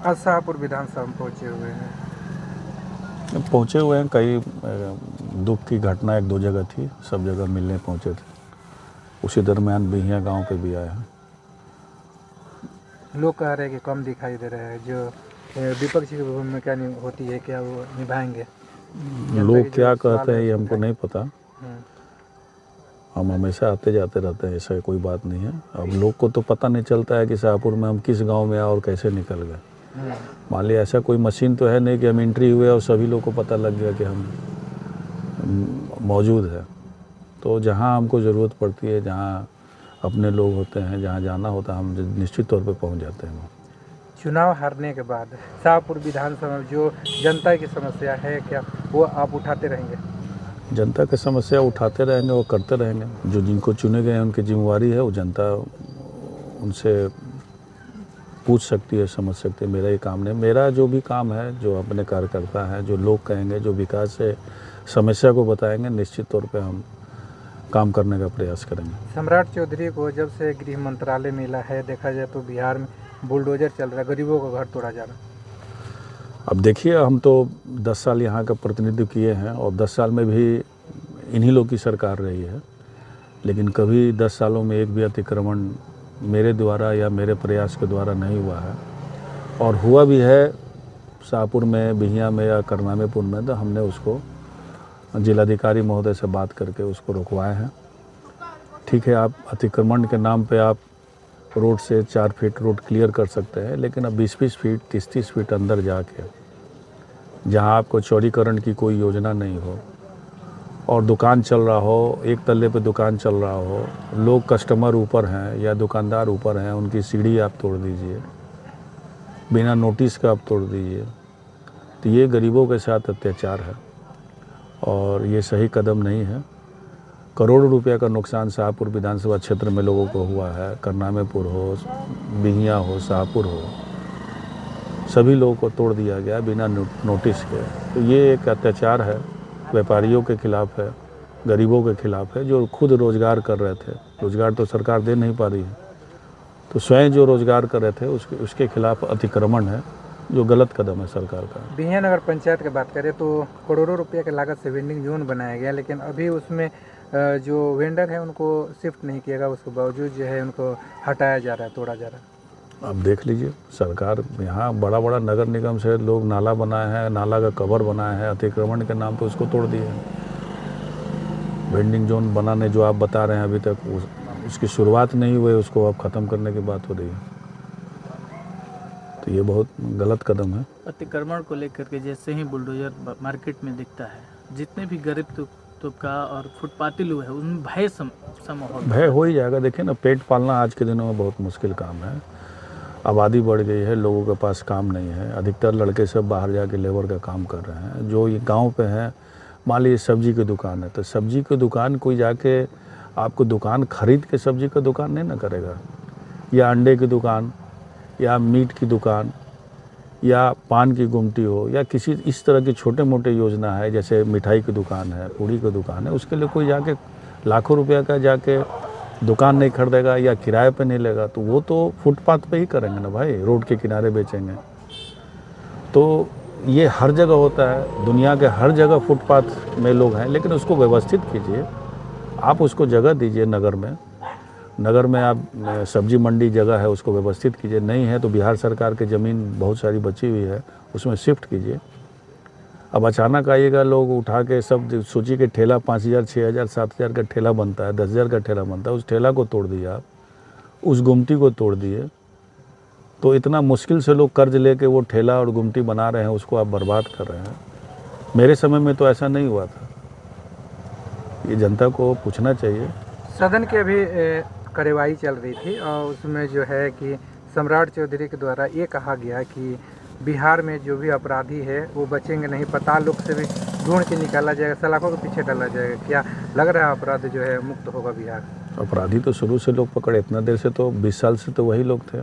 आज शाहपुर विधानसभा में पहुँचे हुए हैं। कई दुख की घटना एक दो जगह थी, सब जगह मिलने पहुँचे थे। उसी दरमियान बिहिया गांव पे भी आए हैं। लोग कह रहे हैं कि कम दिखाई दे रहे हैं, जो विपक्षी की भूमिका होती है, क्या वो निभाएंगे? लोग क्या कहते हैं ये हमको नहीं पता। हम हमेशा आते जाते रहते हैं, ऐसा कोई बात नहीं है। अब लोग को तो पता नहीं चलता है कि शाहपुर में हम किस गांव में आए और कैसे निकल गए। मान लिया ऐसा कोई मशीन तो है नहीं कि हम एंट्री हुए और सभी लोग को पता लग गया कि हम मौजूद है। तो जहां हमको ज़रूरत पड़ती है, जहां अपने लोग होते हैं, जहां जाना होता है, हम निश्चित तौर पे पहुंच जाते हैं। चुनाव हारने के बाद शाहपुर विधानसभा में जो जनता की समस्या है, क्या वो आप उठाते रहेंगे? जनता की समस्या उठाते रहेंगे और करते रहेंगे। जो जिनको चुने गए हैं उनकी जिम्मेवारी है, वो जनता उनसे पूछ सकती है, समझ सकती है। मेरा ये काम नहीं, मेरा जो भी काम है, जो अपने कार्यकर्ता है, जो लोग कहेंगे, जो विकास से समस्या को बताएंगे, निश्चित तौर पे हम काम करने का प्रयास करेंगे। सम्राट चौधरी को जब से गृह मंत्रालय मिला है, देखा जाए तो बिहार में बुलडोजर चल रहा है, गरीबों का घर तोड़ा जा रहा है। अब देखिए, हम तो 10 साल यहाँ का प्रतिनिधित्व किए हैं और 10 साल में भी इन्हीं लोग की सरकार रही है, लेकिन कभी 10 सालों में एक भी अतिक्रमण मेरे द्वारा या मेरे प्रयास के द्वारा नहीं हुआ है। और हुआ भी है शाहपुर में, बिहिया में या करनामेपुर में, तो हमने उसको जिलाधिकारी महोदय से बात करके उसको रुकवाए हैं। ठीक है, आप अतिक्रमण के नाम पे आप रोड से 4 फीट रोड क्लियर कर सकते हैं, लेकिन अब 20-20 फीट 30-30 फीट अंदर जाके, जहां आपको चौड़ीकरण की कोई योजना नहीं हो और दुकान चल रहा हो, एक तल्ले पे दुकान चल रहा हो, लोग कस्टमर ऊपर हैं या दुकानदार ऊपर हैं, उनकी सीढ़ी आप तोड़ दीजिए, बिना नोटिस का आप तोड़ दीजिए, तो ये गरीबों के साथ अत्याचार है और ये सही कदम नहीं है। करोड़ों रुपये का नुकसान शाहपुर विधानसभा क्षेत्र में लोगों को हुआ है। करनामेपुर हो, बिहिया हो, शाहपुर हो, सभी लोगों को तोड़ दिया गया बिना नोटिस के। तो ये एक अत्याचार है, व्यापारियों के खिलाफ है, गरीबों के खिलाफ है, जो खुद रोज़गार कर रहे थे। रोज़गार तो सरकार दे नहीं पा रही है, तो स्वयं जो रोज़गार कर रहे थे उसके खिलाफ अतिक्रमण है, जो गलत कदम है सरकार का। बिहिया नगर पंचायत की बात करें तो करोड़ों रुपये की लागत से वेंडिंग जोन बनाया गया, लेकिन अभी उसमें जो वेंडर है उनको शिफ्ट नहीं किया गया, उसके बावजूद जो है उनको हटाया जा रहा है, तोड़ा जा रहा है। अब देख लीजिए, सरकार यहाँ बड़ा बड़ा नगर निगम से लोग नाला बनाए हैं, नाला का कवर बनाए हैं, अतिक्रमण के नाम पे उसको तोड़ दिए हैं। वेंडिंग जोन बनाने जो आप बता रहे हैं, अभी तक उसकी शुरुआत नहीं हुई, उसको अब ख़त्म करने की बात हो रही है। तो ये बहुत गलत कदम है। अतिक्रमण को लेकर के जैसे ही बुलडोजर मार्केट में दिखता है, जितने भी गरीब तबका और फुटपाती लोग हैं उनमें भय भय हो ही जाएगा। देखिए ना, पेट पालना आज के दिनों में बहुत मुश्किल काम है। आबादी बढ़ गई है, लोगों के पास काम नहीं है, अधिकतर लड़के सब बाहर जाके लेबर का काम कर रहे हैं। जो ये गांव पे हैं, मान लीजिए सब्जी की दुकान है, तो सब्जी की दुकान कोई जाके आपको दुकान खरीद के सब्जी का दुकान नहीं ना करेगा, या अंडे की दुकान या मीट की दुकान या पान की गुमटी हो या किसी इस तरह की छोटे मोटे योजना है, जैसे मिठाई की दुकान है, पूड़ी की दुकान है, उसके लिए कोई जाके लाखों रुपया का जाके दुकान नहीं खरीदेगा या किराए पे नहीं लेगा। तो वो तो फुटपाथ पे ही करेंगे ना भाई, रोड के किनारे बेचेंगे। तो ये हर जगह होता है, दुनिया के हर जगह फुटपाथ में लोग हैं, लेकिन उसको व्यवस्थित कीजिए, आप उसको जगह दीजिए। नगर में आप सब्जी मंडी जगह है, उसको व्यवस्थित कीजिए। नहीं है तो बिहार सरकार की ज़मीन बहुत सारी बची हुई है, उसमें शिफ्ट कीजिए। अब अचानक आइएगा, लोग उठा के सब सोचिए कि ठेला 5,000, 6,000, 7,000 का ठेला बनता है, 10,000 का ठेला बनता है, उस ठेला को तोड़ दिया आप, उस गुमटी को तोड़ दिए। तो इतना मुश्किल से लोग कर्ज लेके वो ठेला और गुमटी बना रहे हैं, उसको आप बर्बाद कर रहे हैं। मेरे समय में तो ऐसा नहीं हुआ था, ये जनता को पूछना चाहिए। सदन की अभी कार्यवाही चल रही थी और उसमें जो है कि सम्राट चौधरी के द्वारा ये कहा गया कि बिहार में जो भी अपराधी है वो बचेंगे नहीं, पाताल लोक से भी ढूंढ के निकाला जाएगा, सलाखों के पीछे डाला जाएगा। क्या लग रहा है अपराध जो है मुक्त होगा बिहार? अपराधी तो शुरू से लोग पकड़े, इतना देर से तो 20 साल से तो वही लोग थे।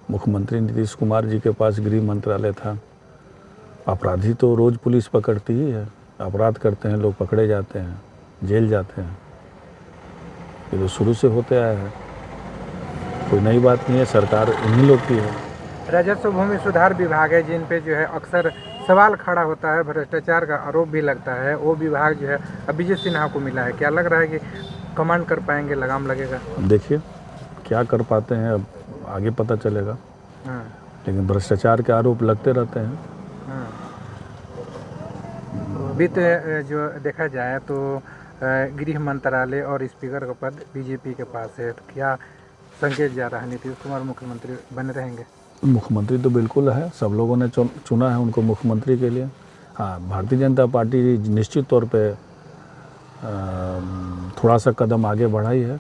मुख्यमंत्री नीतीश कुमार जी के पास गृह मंत्रालय था। अपराधी तो रोज़ पुलिस पकड़ती ही है, अपराध करते हैं लोग, पकड़े जाते हैं, जेल जाते हैं। ये तो शुरू से होते आया है, कोई नई बात नहीं है, सरकार इन्हीं लोग की है। राजस्व भूमि सुधार विभाग है, जिन पे जो है अक्सर सवाल खड़ा होता है, भ्रष्टाचार का आरोप भी लगता है, वो विभाग जो है अब विजय सिन्हा को मिला है। क्या लग रहा है कि कमांड कर पाएंगे, लगाम लगेगा? देखिए क्या कर पाते हैं, अब आगे पता चलेगा। हाँ, लेकिन भ्रष्टाचार के आरोप लगते रहते हैं। हाँ। वित्त जो देखा जाए तो गृह मंत्रालय और स्पीकर का पद बीजेपी के पास है, तो क्या संकेत जा रहा है नीतीश कुमार मुख्यमंत्री बने रहेंगे? मुख्यमंत्री तो बिल्कुल है, सब लोगों ने चुना है उनको मुख्यमंत्री के लिए। हाँ, भारतीय जनता पार्टी निश्चित तौर पे थोड़ा सा कदम आगे बढ़ाई है,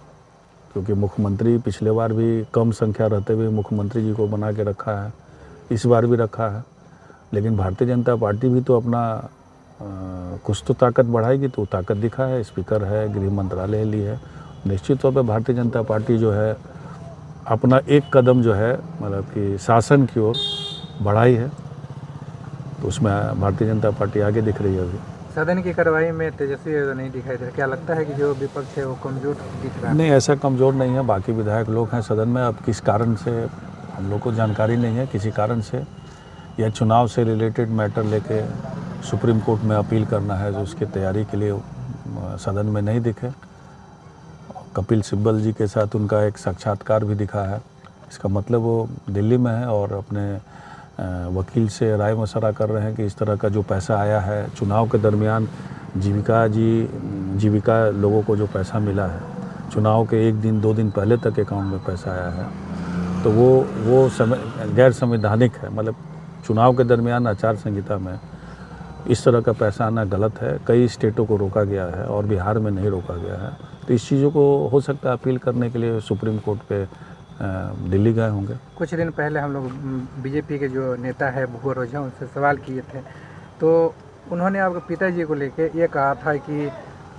क्योंकि मुख्यमंत्री पिछले बार भी कम संख्या रहते हुए मुख्यमंत्री जी को बना के रखा है, इस बार भी रखा है। लेकिन भारतीय जनता पार्टी भी तो अपना कुछ तो ताकत बढ़ाएगी, तो ताकत दिखा है, स्पीकर है, गृह मंत्रालय ली है। निश्चित तौर पे भारतीय जनता पार्टी जो है अपना एक कदम जो है मतलब कि शासन की ओर बढ़ाई है, तो उसमें भारतीय जनता पार्टी आगे दिख रही है। अभी सदन की कार्रवाई में तेजस्वी यादव नहीं दिखाई दे रहा, क्या लगता है कि जो विपक्ष है वो कमजोर दिख रहा है? नहीं, ऐसा कमज़ोर नहीं है, बाकी विधायक लोग हैं सदन में। अब किस कारण से हम लोग को जानकारी नहीं है, किसी कारण से यह चुनाव से रिलेटेड मैटर लेके सुप्रीम कोर्ट में अपील करना है, जो उसकी तैयारी के लिए सदन में नहीं दिखे। कपिल सिब्बल जी के साथ उनका एक साक्षात्कार भी दिखा है, इसका मतलब वो दिल्ली में है और अपने वकील से राय मशवरा कर रहे हैं कि इस तरह का जो पैसा आया है चुनाव के दरमियान, जीविका लोगों को जो पैसा मिला है चुनाव के 1 दिन 2 दिन पहले तक अकाउंट में पैसा आया है, तो वो गैर संवैधानिक है। मतलब चुनाव के दरमियान आचार संहिता में इस तरह का पैसा आना गलत है। कई स्टेटों को रोका गया है और बिहार में नहीं रोका गया है, तो इस चीज़ों को हो सकता है अपील करने के लिए सुप्रीम कोर्ट पे दिल्ली गए होंगे। कुछ दिन पहले हम लोग बीजेपी के जो नेता है भूगोल ओझा, उनसे सवाल किए थे, तो उन्होंने आपके पिताजी को लेके ये कहा था कि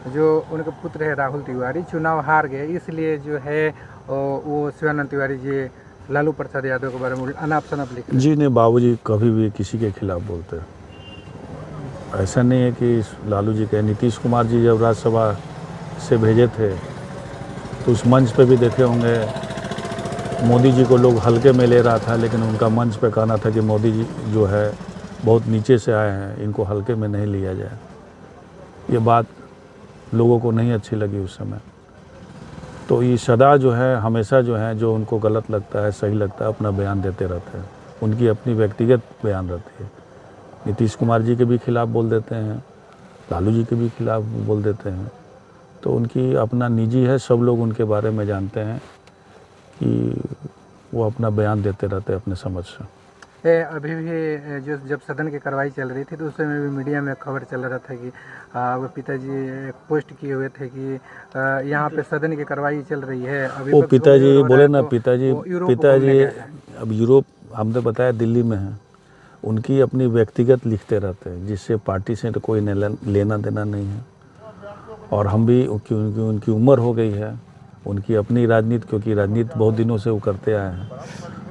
जो उनके पुत्र है राहुल तिवारी चुनाव हार गए, इसलिए जो है वो शिवानंद तिवारी जी लालू प्रसाद यादव के बारे में अनाप शनाप लिख रहे हैं। जी नहीं, बाबूजी कभी भी किसी के खिलाफ बोलते हैं। ऐसा नहीं है कि लालू जी के, नीतीश कुमार जी जब राज्यसभा से भेजे थे तो उस मंच पे भी देखे होंगे मोदी जी को लोग हल्के में ले रहा था, लेकिन उनका मंच पे कहना था कि मोदी जी जो है बहुत नीचे से आए हैं, इनको हल्के में नहीं लिया जाए। ये बात लोगों को नहीं अच्छी लगी उस समय। तो ये सदा जो है हमेशा जो है जो उनको गलत लगता है, सही लगता है, अपना बयान देते रहते हैं। उनकी अपनी व्यक्तिगत बयान रहती है। नीतीश कुमार जी के भी खिलाफ बोल देते हैं, लालू जी के भी खिलाफ बोल देते हैं, तो उनकी अपना निजी है, सब लोग उनके बारे में जानते हैं कि वो अपना बयान देते रहते हैं अपने समझ से। अभी भी जो जब सदन की कार्रवाई चल रही थी तो उस समय भी मीडिया में खबर चल रहा था कि वो पिताजी पोस्ट किए हुए थे कि यहाँ पे सदन की कार्रवाई चल रही है। अभी वो पिताजी बोले ना, तो पिताजी अब यूरोप, हमने बताया दिल्ली में है, उनकी अपनी व्यक्तिगत लिखते रहते हैं, जिससे पार्टी से तो कोई लेना देना नहीं है। और हम भी उनकी उम्र हो गई है, उनकी अपनी राजनीति, क्योंकि राजनीति बहुत दिनों से वो करते आए हैं,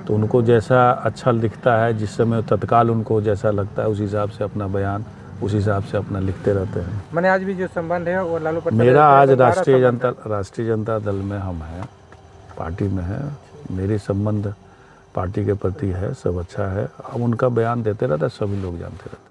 तो उनको जैसा अच्छा दिखता है, जिस समय तत्काल उनको जैसा लगता है उस हिसाब से अपना बयान उस हिसाब से अपना लिखते रहते हैं। मैंने आज भी जो संबंध है वो लालू प्रसाद, मेरा आज राष्ट्रीय जनता दल में हम हैं, पार्टी में है, मेरे संबंध पार्टी के प्रति है, सब अच्छा है। अब उनका बयान देते रहता है, सभी लोग जानते रहते हैं।